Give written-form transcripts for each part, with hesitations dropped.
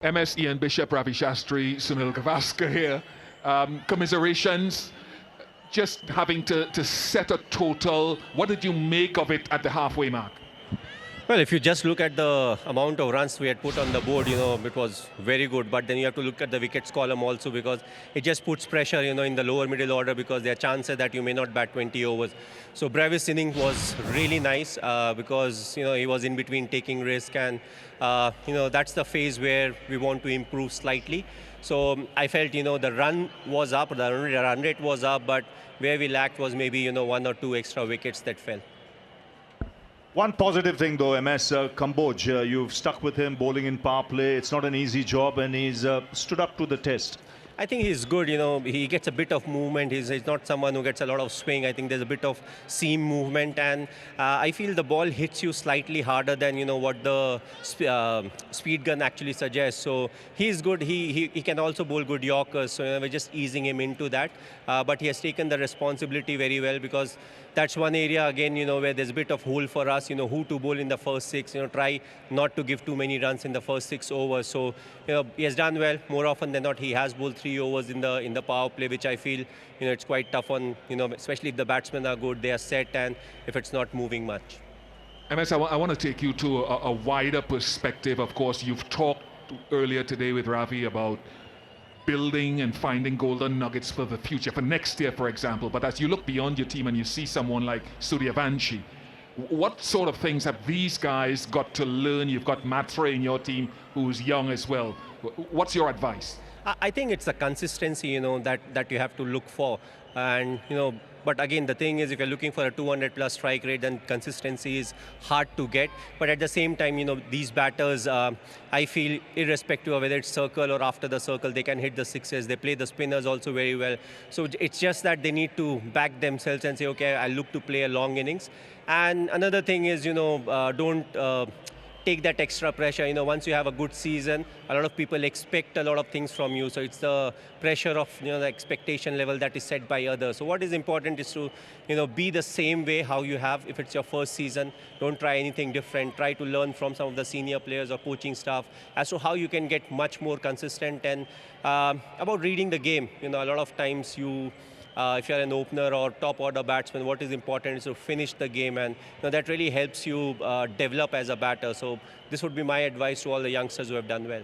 MS Ian Bishop, Ravi Shastri, Sunil Gavaskar here. Commiserations, just having to set a total. What did you make of it at the halfway mark? Well, if you just look at the amount of runs we had put on the board, it was very good. But then you have to look at the wickets column also, because it just puts pressure, in the lower middle order, because there are chances that you may not bat 20 overs. So Bravis' inning was really nice because, he was in between taking risk, and, that's the phase where we want to improve slightly. So I felt, the run was up, the run rate was up, but where we lacked was maybe, one or two extra wickets that fell. One positive thing though, MS, Kamboj, you've stuck with him bowling in power play. It's not an easy job, and he's stood up to the test. I think he's good, he gets a bit of movement. He's not someone who gets a lot of swing. I think there's a bit of seam movement, and I feel the ball hits you slightly harder than, what the speed gun actually suggests. So he's good. He can also bowl good Yorkers, so we're just easing him into that. But he has taken the responsibility very well, because that's one area, again, where there's a bit of hole for us, who to bowl in the first six, try not to give too many runs in the first 6 overs. So, he has done well. More often than not, he has bowled 3 overs in the power play, which I feel, it's quite tough on, especially if the batsmen are good, they are set, and if it's not moving much. MS, I want to take you to a wider perspective. Of course, you've talked earlier today with Ravi about building and finding golden nuggets for the future, for next year, for example. But as you look beyond your team and you see someone like Suryavanshi, what sort of things have these guys got to learn? You've got Matre in your team, who's young as well. What's your advice? I think it's a consistency, that you have to look for. And, but again, the thing is, if you're looking for a 200 plus strike rate, then consistency is hard to get. But at the same time, these batters, I feel, irrespective of whether it's circle or after the circle, they can hit the sixes. They play the spinners also very well. So it's just that they need to back themselves and say, okay, I'll look to play a long innings. And another thing is, don't take that extra pressure. Once you have a good season, a lot of people expect a lot of things from you. So it's the pressure of, the expectation level that is set by others. So what is important is to, be the same way how you have if it's your first season. Don't try anything different. Try to learn from some of the senior players or coaching staff as to how you can get much more consistent. And about reading the game, a lot of times if you're an opener or top order batsman, what is important is to finish the game, and that really helps you develop as a batter. So this would be my advice to all the youngsters who have done well.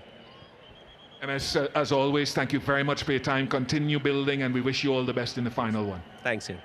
MS, as always, thank you very much for your time. Continue building, and we wish you all the best in the final one. Thanks, Ian.